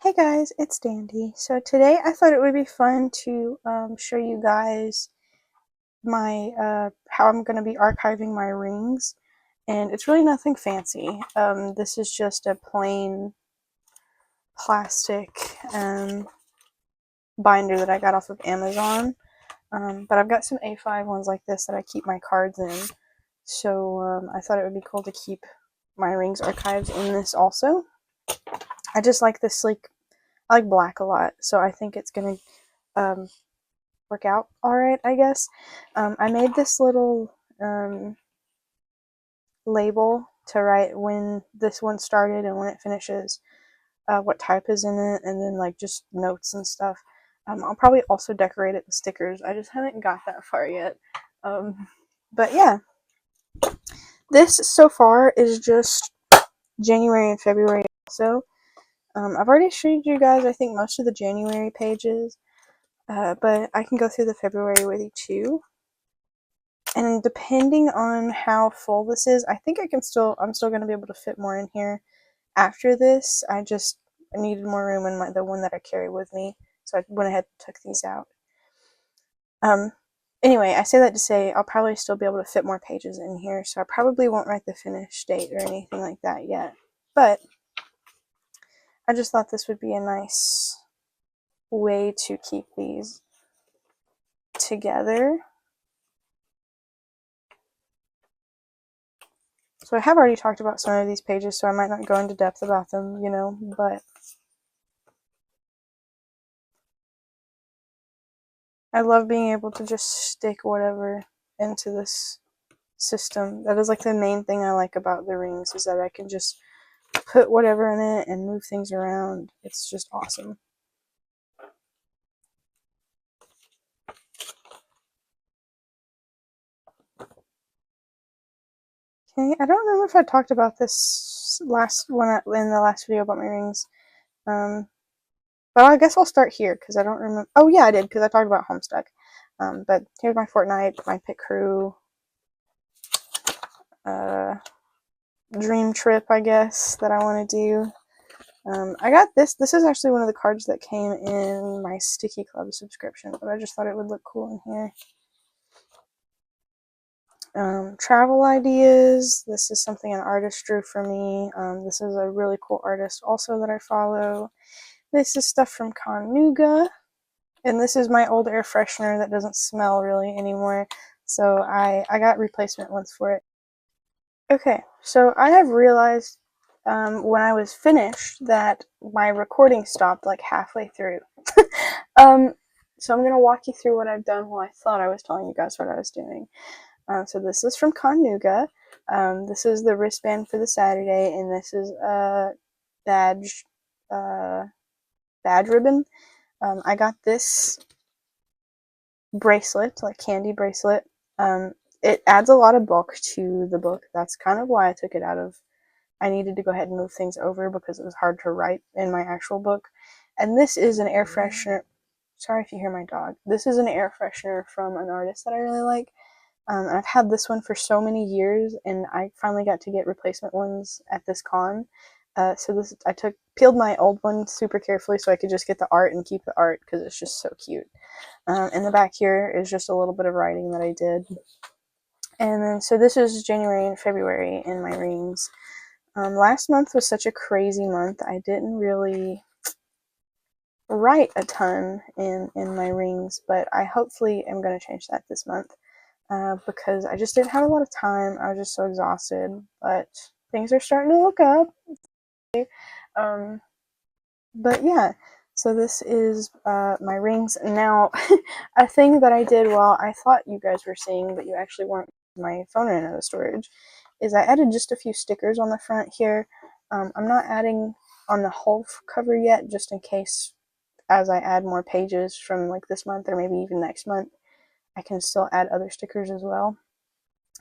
Hey guys, it's Dandy. So today I thought it would be fun to show you guys my how I'm going to be archiving my rings, and it's really nothing fancy. This is just a plain plastic binder that I got off of Amazon, but I've got some A5 ones like this that I keep my cards in, so I thought it would be cool to keep my rings archives in this also. I just like this sleek. I like black a lot, so I think it's going to work out alright, I guess. I made this little label to write when this one started and when it finishes, what type is in it, and then like just notes and stuff. I'll probably also decorate it with stickers. I just haven't got that far yet. But yeah, this so far is just January and February also. I've already showed you guys, I think, most of the January pages, but I can go through the February with you too. And depending on how full this is, I think I'm still going to be able to fit more in here after this. I just needed more room in the one that I carry with me, so I went ahead and took these out. Anyway, I say that to say I'll probably still be able to fit more pages in here, so I probably won't write the finish date or anything like that yet. But I just thought this would be a nice way to keep these together. So I have already talked about some of these pages, so I might not go into depth about them, but I love being able to just stick whatever into this system. That is like the main thing I like about the rings, is that I can just put whatever in it and move things around. It's just awesome. Okay, I don't remember if I talked about this last one in the last video about my rings. But I guess I'll start here because I don't remember. Oh yeah, I did, because I talked about Homestuck. But here's my Fortnite, my pit crew, dream trip, I guess, that I want to do. I got this. This is actually one of the cards that came in my Sticky Club subscription, but I just thought it would look cool in here. Travel ideas. This is something an artist drew for me. This is a really cool artist also that I follow. This is stuff from Kanuga. And this is my old air freshener that doesn't smell really anymore. So I got replacement ones for it. Okay, so I have realized when I was finished that my recording stopped like halfway through. So I'm going to walk you through what I've done while I thought I was telling you guys what I was doing. So this is from Kanuga. This is the wristband for the Saturday, and this is a badge ribbon. I got this bracelet, like candy bracelet. It adds a lot of bulk to the book. That's kind of why I took it out of. I needed to go ahead and move things over because it was hard to write in my actual book. And this is an air freshener. Sorry if you hear my dog. This is an air freshener from an artist that I really like. I've had this one for so many years, and I finally got to get replacement ones at this con. So I peeled my old one super carefully so I could just get the art and keep the art because it's just so cute. In the back here is just a little bit of writing that I did. And then, so this is January and February in my rings. Last month was such a crazy month. I didn't really write a ton in my rings, but I hopefully am going to change that this month. Because I just didn't have a lot of time. I was just so exhausted, but things are starting to look up. But yeah, so this is my rings. Now, a thing that I did while I thought you guys were seeing, but you actually weren't, my phone ran out of storage, is I added just a few stickers on the front here. I'm not adding on the whole cover yet, just in case as I add more pages from like this month or maybe even next month, I can still add other stickers as well.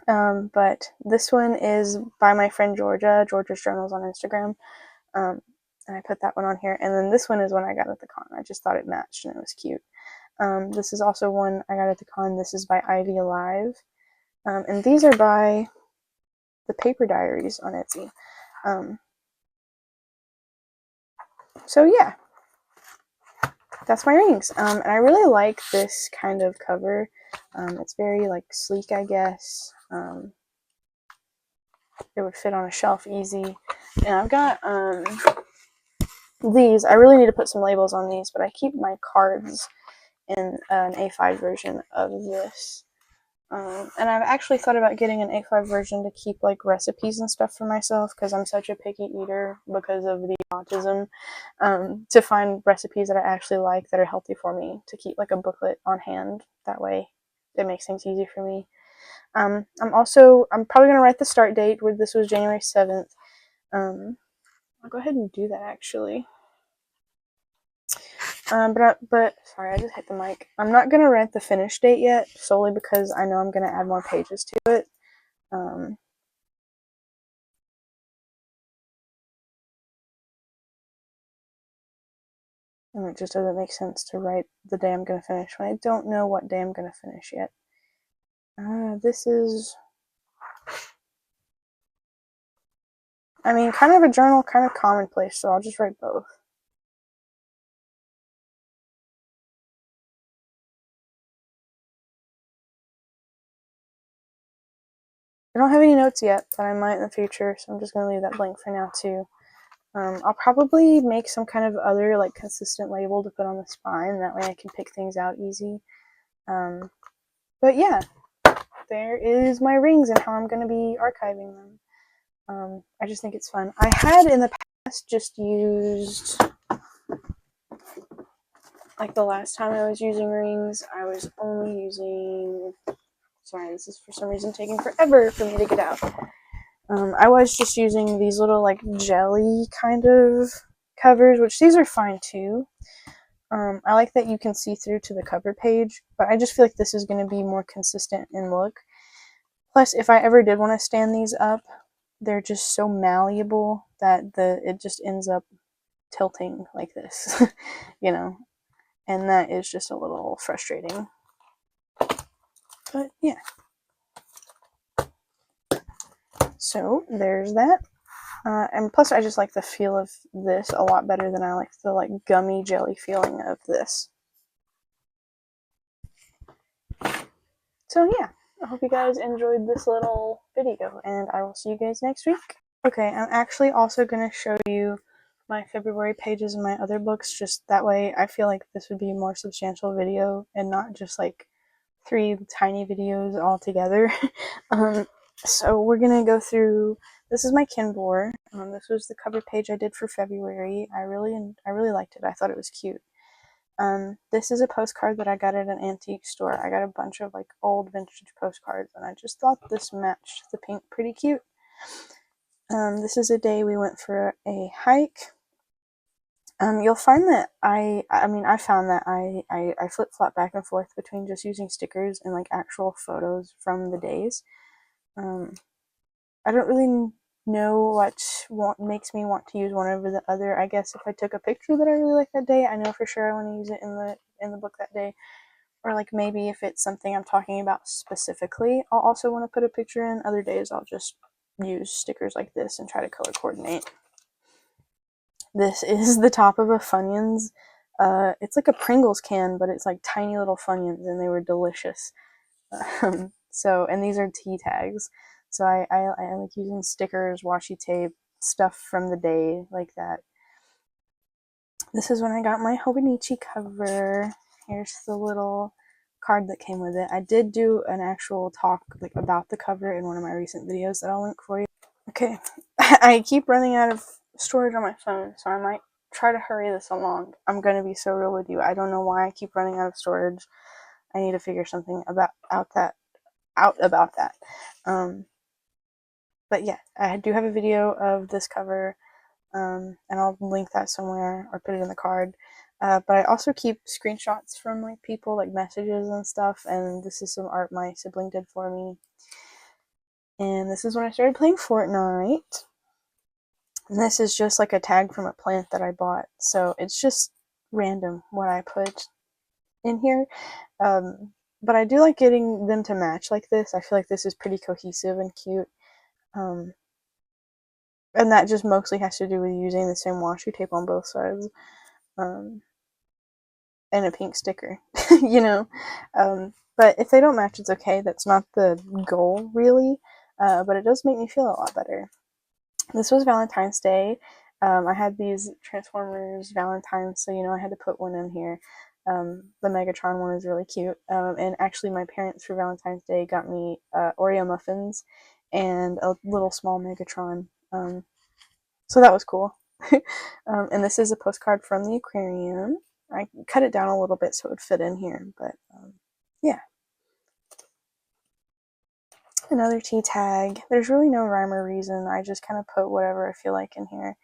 But this one is by my friend Georgia's Journals on Instagram. And I put that one on here. And then this one is one I got at the con. I just thought it matched and it was cute. This is also one I got at the con. This is by Ivy Alive. And these are by the Paper Diaries on Etsy. So yeah, that's my rings. And I really like this kind of cover. It's very like sleek, I guess. It would fit on a shelf easy. And I've got these. I really need to put some labels on these, but I keep my cards in an A5 version of this. And I've actually thought about getting an A5 version to keep like recipes and stuff for myself because I'm such a picky eater because of the autism. To find recipes that I actually like that are healthy for me to keep like a booklet on hand. That way it makes things easy for me. I'm probably going to write the start date where this was January 7th. I'll go ahead and do that actually. But sorry, I just hit the mic. I'm not gonna write the finish date yet, solely because I know I'm gonna add more pages to it. And it just doesn't make sense to write the day I'm gonna finish when I don't know what day I'm gonna finish yet. This is, I mean, kind of a journal, kind of commonplace, so I'll just write both. I don't have any notes yet, but I might in the future, so I'm just gonna leave that blank for now too. I'll probably make some kind of other like consistent label to put on the spine. That way I can pick things out easy. But yeah, there is my rings and how I'm going to be archiving them. I just think it's fun. I had in the past just used, like the last time I was using rings, I was only using, sorry, this is for some reason taking forever for me to get out. I was just using these little like jelly kind of covers, which these are fine too. I like that you can see through to the cover page, but I just feel like this is going to be more consistent in look. Plus, if I ever did want to stand these up, they're just so malleable that it just ends up tilting like this, you know, and that is just a little frustrating. But yeah. So there's that. And plus, I just like the feel of this a lot better than I like the like gummy jelly feeling of this. So yeah, I hope you guys enjoyed this little video, and I will see you guys next week. Okay, I'm actually also going to show you my February pages in my other books, just that way I feel like this would be a more substantial video and not just like 3 tiny videos all together. So we're going to go through, this is my Kinbor. This was the cover page I did for February. I really liked it. I thought it was cute. This is a postcard that I got at an antique store. I got a bunch of like old vintage postcards and I just thought this matched the pink pretty cute. This is a day we went for a hike. You'll find that I found that I flip-flop back and forth between just using stickers and like actual photos from the days. I don't really know what makes me want to use one over the other. I guess if I took a picture that I really like that day, I know for sure I want to use it in the book that day. Or like maybe if it's something I'm talking about specifically, I'll also want to put a picture in. Other days I'll just use stickers like this and try to color coordinate. This is the top of a Funyuns. It's like a Pringles can, but it's like tiny little Funyuns, and they were delicious. And these are tea tags. So I like using stickers, washi tape, stuff from the day like that. This is when I got my Hobonichi cover. Here's the little card that came with it. I did do an actual talk like about the cover in one of my recent videos that I'll link for you. Okay, I keep running out of storage on my phone, so I might try to hurry this along. I'm gonna be so real with you. I don't know why I keep running out of storage. I need to figure something out about that. But yeah, I do have a video of this cover, and I'll link that somewhere or put it in the card. But I also keep screenshots from like people, like messages and stuff, and this is some art my sibling did for me. And this is when I started playing Fortnite. And this is just like a tag from a plant that I bought, so it's just random what I put in here. But I do like getting them to match like this. I feel like this is pretty cohesive and cute. And that just mostly has to do with using the same washi tape on both sides. and a pink sticker, you know. But if they don't match, it's okay. That's not the goal, really. But it does make me feel a lot better. This was Valentine's Day. I had these Transformers Valentines, so I had to put one in here. The Megatron one is really cute. And actually, my parents for Valentine's Day got me Oreo muffins and a little small Megatron. So that was cool. And this is a postcard from the aquarium. I cut it down a little bit so it would fit in here, but yeah. Another tea tag. There's really no rhyme or reason. I just kind of put whatever I feel like in here.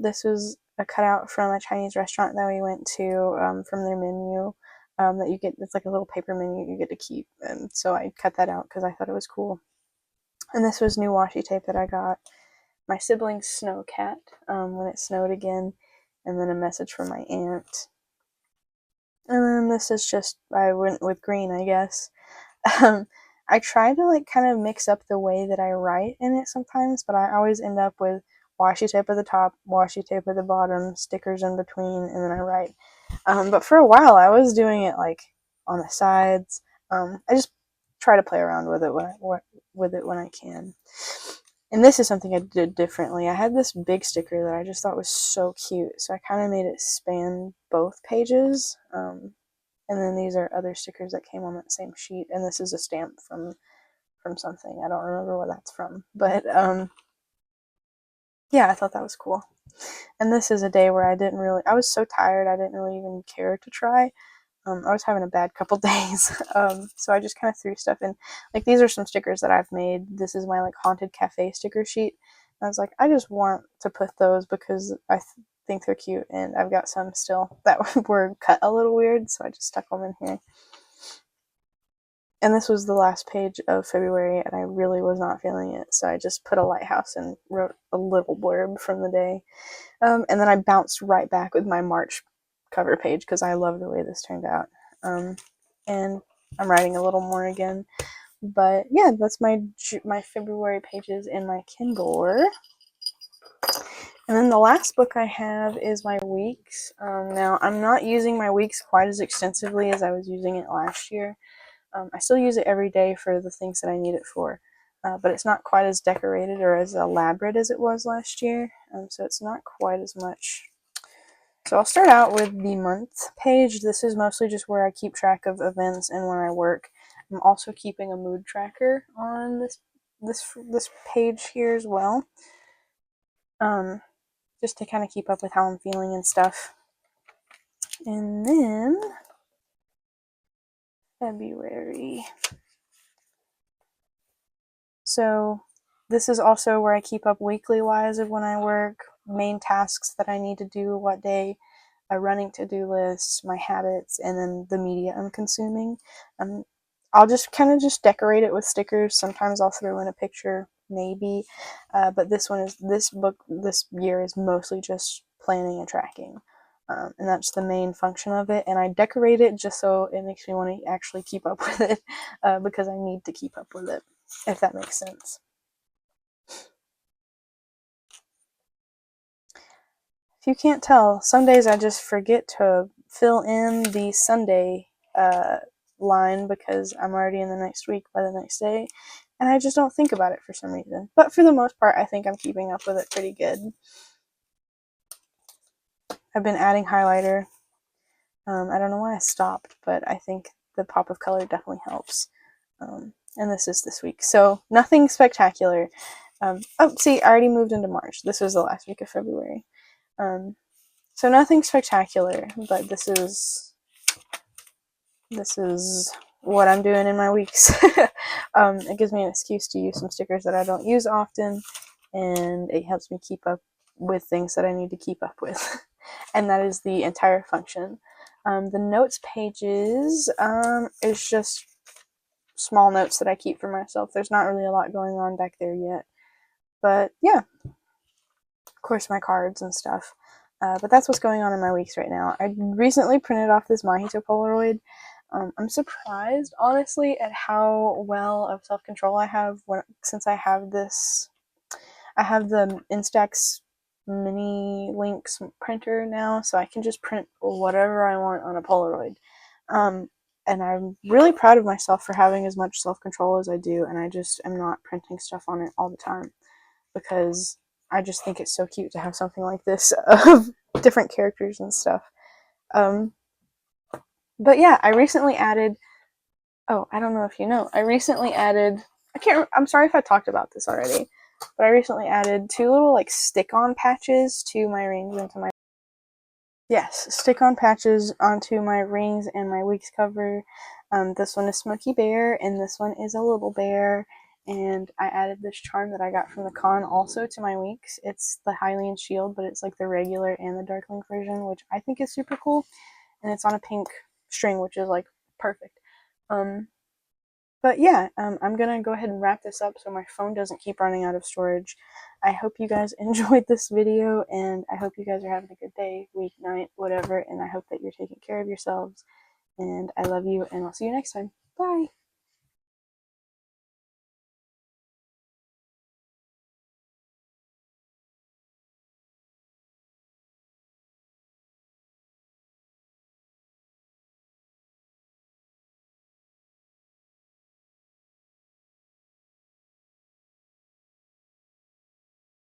This was a cutout from a Chinese restaurant that we went to from their menu that you get. It's like a little paper menu you get to keep, and so I cut that out because I thought it was cool. And this was new washi tape that I got. My sibling's snow cat when it snowed again, and then a message from my aunt. And then this is just, I went with green, I guess. I try to like kind of mix up the way that I write in it sometimes, but I always end up with washi tape at the top, washi tape at the bottom, stickers in between, and then I write. But for a while, I was doing it like on the sides. I just try to play around with it when I can. And this is something I did differently. I had this big sticker that I just thought was so cute, so I kind of made it span both pages. And then these are other stickers that came on that same sheet, and this is a stamp from something. I don't remember what that's from, but yeah, I thought that was cool. And this is a day where I was so tired I didn't really even care to try. I was having a bad couple days, so I just kind of threw stuff in. Like, these are some stickers that I've made. This is my like haunted cafe sticker sheet. And I was like, I just want to put those because I think they're cute, and I've got some still that were cut a little weird, so I just stuck them in here. And this was the last page of February, and I really was not feeling it, so I just put a lighthouse and wrote a little blurb from the day. And then I bounced right back with my March cover page because I love the way this turned out. And I'm writing a little more again. But yeah, that's my February pages in my Kindle. And then the last book I have is my weeks. Now, I'm not using my weeks quite as extensively as I was using it last year. I still use it every day for the things that I need it for. But it's not quite as decorated or as elaborate as it was last year. So it's not quite as much. So I'll start out with the month page. This is mostly just where I keep track of events and where I work. I'm also keeping a mood tracker on this page here as well. Just to kind of keep up with how I'm feeling and stuff. And then February. So this is also where I keep up weekly wise of when I work, main tasks that I need to do what day, a running to-do list, my habits, and then the media I'm consuming. I'll just kind of just decorate it with stickers. Sometimes I'll throw in a picture, maybe. But this book this year is mostly just planning and tracking. And that's the main function of it. And I decorate it just so it makes me want to actually keep up with it because I need to keep up with it, if that makes sense. If you can't tell, some days I just forget to fill in the Sunday line because I'm already in the next week by the next day, and I just don't think about it for some reason. But for the most part, I think I'm keeping up with it pretty good. I've been adding highlighter. I don't know why I stopped, but I think the pop of color definitely helps. And this is this week, so nothing spectacular. Oh, see, I already moved into March. This was the last week of February. So nothing spectacular, but this is what I'm doing in my weeks. It gives me an excuse to use some stickers that I don't use often, and it helps me keep up with things that I need to keep up with. And that is the entire function. The notes pages is just small notes that I keep for myself. There's not really a lot going on back there yet. But yeah, of course my cards and stuff. But that's what's going on in my weeks right now. I recently printed off this Mahito Polaroid. I'm surprised, honestly, at how well of self-control I have since I have this. I have the Instax mini links printer now, so I can just print whatever I want on a Polaroid. And I'm really proud of myself for having as much self-control as I do, and I just am not printing stuff on it all the time because I just think it's so cute to have something like this of different characters and stuff. But yeah, I recently added, oh, I don't know if you know, I recently added, I'm sorry if I talked about this already, but I recently added 2 little like stick-on patches to my rings and to my, yes, stick-on patches onto my rings and my week's cover. This one is Smokey Bear, and this one is a little bear. And I added this charm that I got from the con also to my weeks. It's the Hylian shield, but it's like the regular and the Darklink version, which I think is super cool. And it's on a pink string, which is like perfect. But yeah, I'm gonna go ahead and wrap this up so my phone doesn't keep running out of storage. I hope you guys enjoyed this video, and I hope you guys are having a good day, week, night, whatever, and I hope that you're taking care of yourselves. And I love you, and I'll see you next time. Bye!